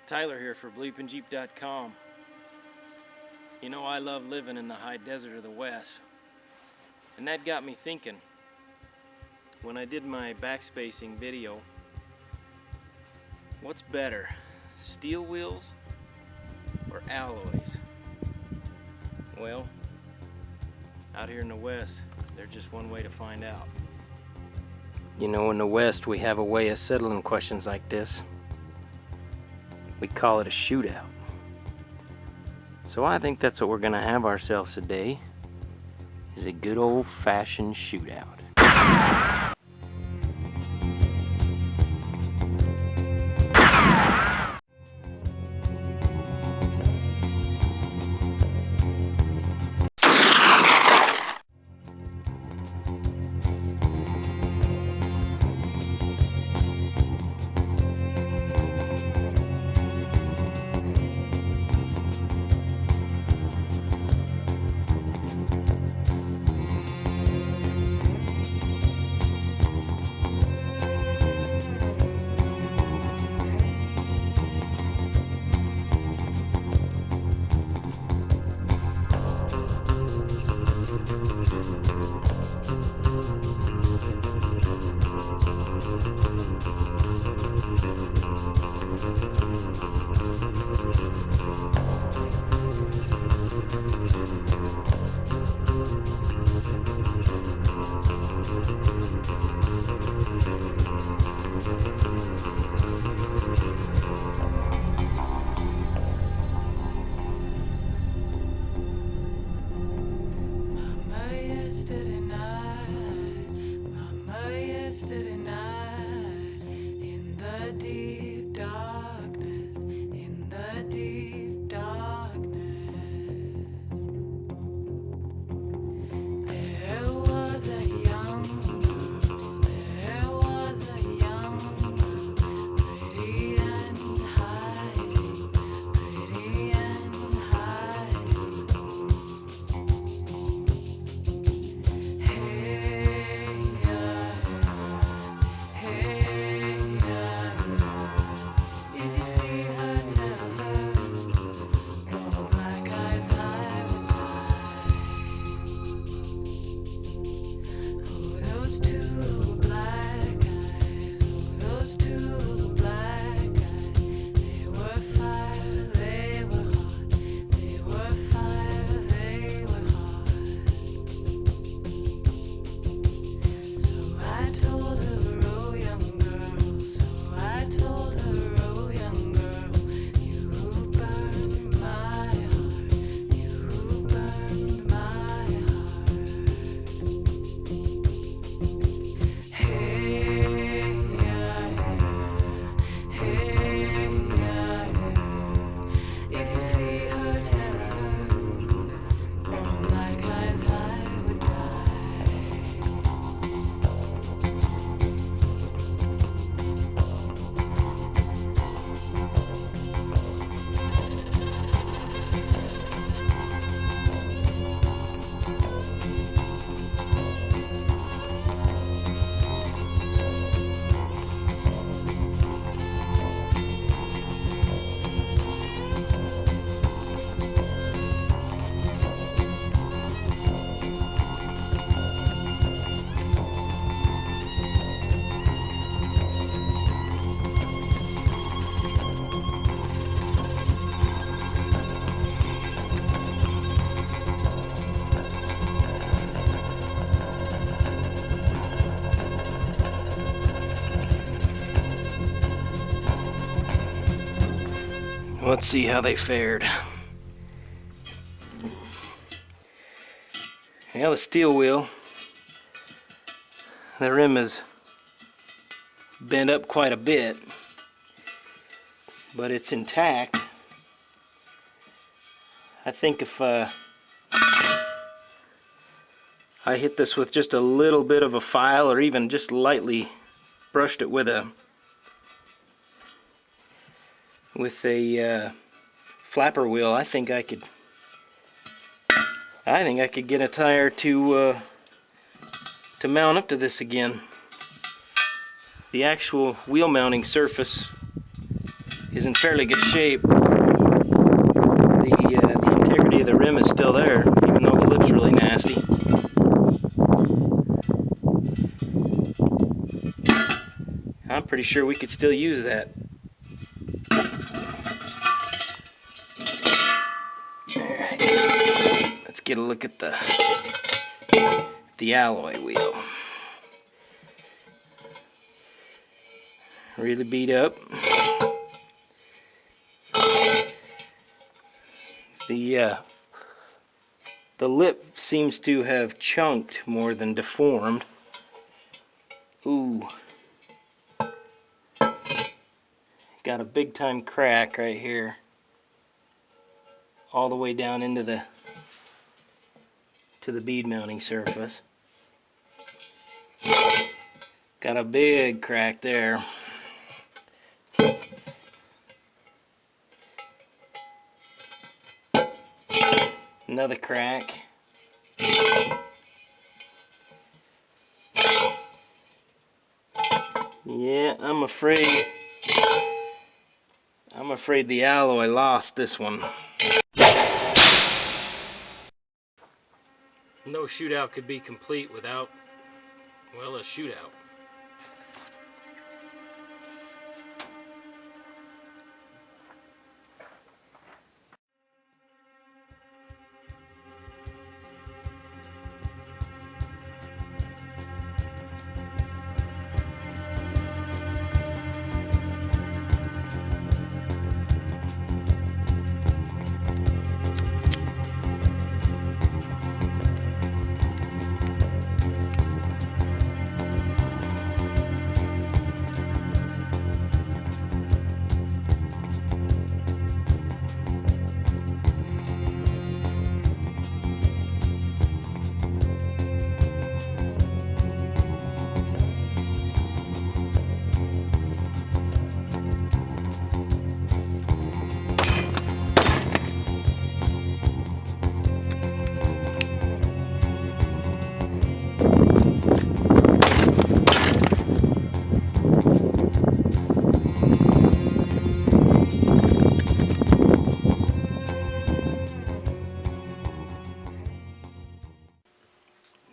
Tyler here for BleepinJeep.com. You know, I love living in the high desert of the West, and that got me thinking when I did my backspacing video, what's better, steel wheels or alloys? Well, out here in the West, there's just one way to find out. You know, in the West we have a way of settling questions like this. We call it a shootout. So I think that's what we're gonna have ourselves today, is a good old-fashioned shootout. Let's see how they fared. Well, the steel wheel, the rim is bent up quite a bit, but it's intact. I think if I hit this with just a little bit of a file, or even just lightly brushed it with a flapper wheel, I think I could get a tire to mount up to this again. The actual wheel mounting surface is in fairly good shape. The integrity of the rim is still there, even though the lip's really nasty. I'm pretty sure we could still use that. Alright, let's get a look at the alloy wheel. Really beat up. The lip seems to have chunked more than deformed. Ooh. Got a big time crack right here. All the way down into the bead mounting surface. Got a big crack there. Another crack. Yeah, I'm afraid the alloy lost this one. No shootout could be complete without, well, a shootout.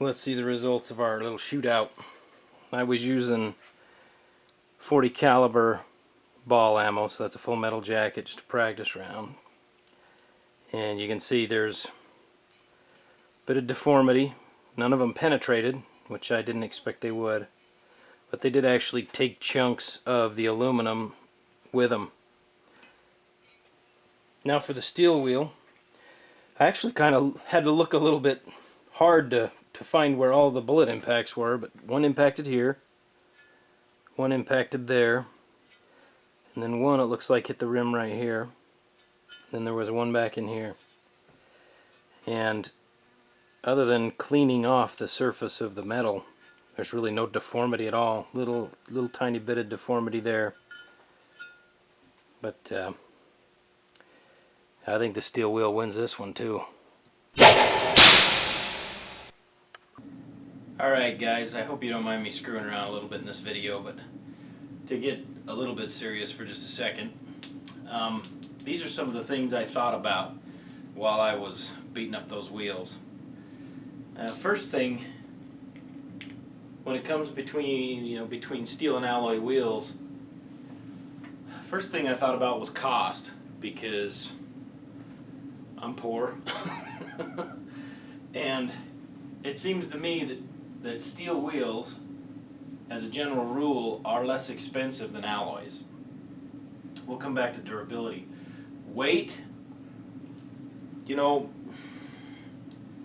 Let's see the results of our little shootout. I was using 40 caliber ball ammo, so that's a full metal jacket, just a practice round. And you can see there's a bit of deformity. None of them penetrated, which I didn't expect they would, but they did actually take chunks of the aluminum with them. Now for the steel wheel, I actually kind of had to look a little bit hard to find where all the bullet impacts were, but one impacted here, one impacted there, and then one, it looks like, hit the rim right here. Then there was one back in here. And other than cleaning off the surface of the metal, there's really no deformity at all. Little tiny bit of deformity there. But I think the steel wheel wins this one too. Alright guys, I hope you don't mind me screwing around a little bit in this video, but to get a little bit serious for just a second, these are some of the things I thought about while I was beating up those wheels. First thing, when it comes between steel and alloy wheels, first thing I thought about was cost, because I'm poor. And it seems to me that steel wheels, as a general rule, are less expensive than alloys. We'll come back to durability. Weight,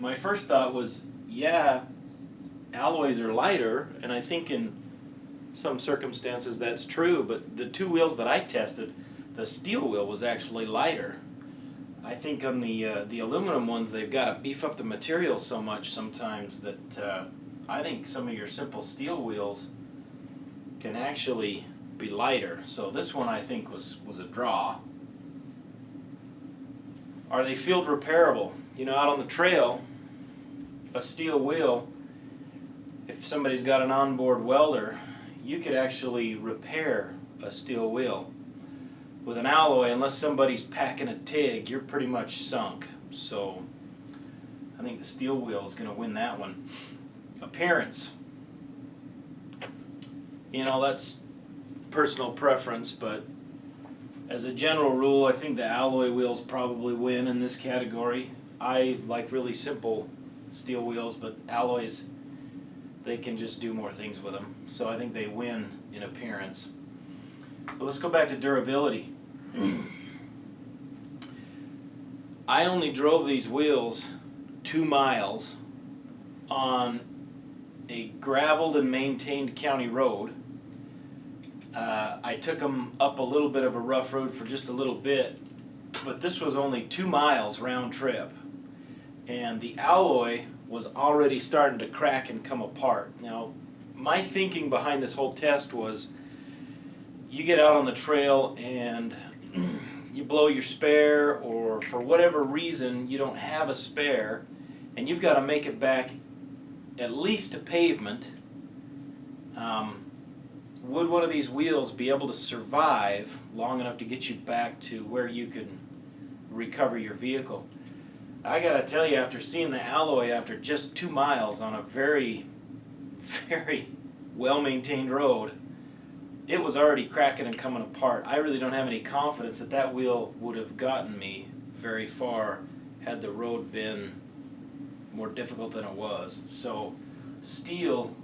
my first thought was, yeah, alloys are lighter, and I think in some circumstances that's true, but the two wheels that I tested, the steel wheel was actually lighter. I think on the aluminum ones, they've got to beef up the material so much sometimes that I think some of your simple steel wheels can actually be lighter. So this one I think was a draw. Are they field repairable? Out on the trail, a steel wheel, if somebody's got an onboard welder, you could actually repair a steel wheel. with an alloy, unless somebody's packing a TIG, you're pretty much sunk. So I think the steel wheel is going to win that one. Appearance. You know, that's personal preference, but as a general rule, I think the alloy wheels probably win in this category. I like really simple steel wheels, but alloys, they can just do more things with them. So I think they win in appearance. But let's go back to durability. I only drove these wheels 2 miles on a graveled and maintained county road. I took them up a little bit of a rough road for just a little bit, but this was only 2 miles round trip, and the alloy was already starting to crack and come apart. Now, my thinking behind this whole test was, you get out on the trail and you blow your spare, or for whatever reason you don't have a spare, and you've got to make it back at least to pavement. Would one of these wheels be able to survive long enough to get you back to where you can recover your vehicle? I gotta tell you, after seeing the alloy after just 2 miles on a very, very well-maintained road, it was already cracking and coming apart. I really don't have any confidence that that wheel would have gotten me very far had the road been more difficult than it was. So steel,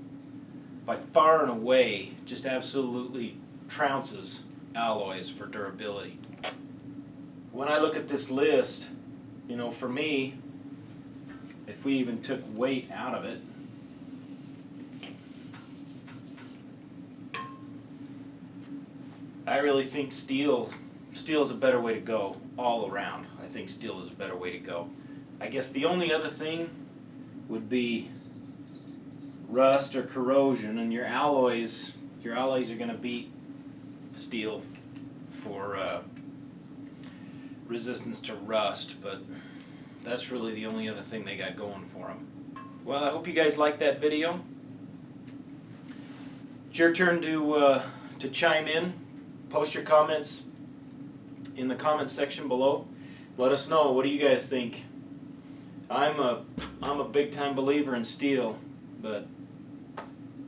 by far and away, just absolutely trounces alloys for durability. When I look at this list, you know, for me, if we even took weight out of it, I really think steel is a better way to go all around. I think steel is a better way to go. I guess the only other thing would be rust or corrosion, and your alloys are going to beat steel for resistance to rust, but that's really the only other thing they got going for them. Well, I hope you guys liked that video. It's your turn to chime in. Post your comments in the comments section below. Let us know, what do you guys think? I'm a big time believer in steel, but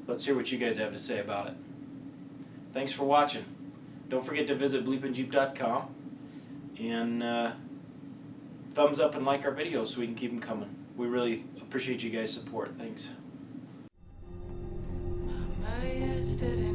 let's hear what you guys have to say about it. Thanks for watching. Don't forget to visit BleepinJeep.com and thumbs up and like our videos so we can keep them coming. We really appreciate you guys' support. Thanks. Mama yesterday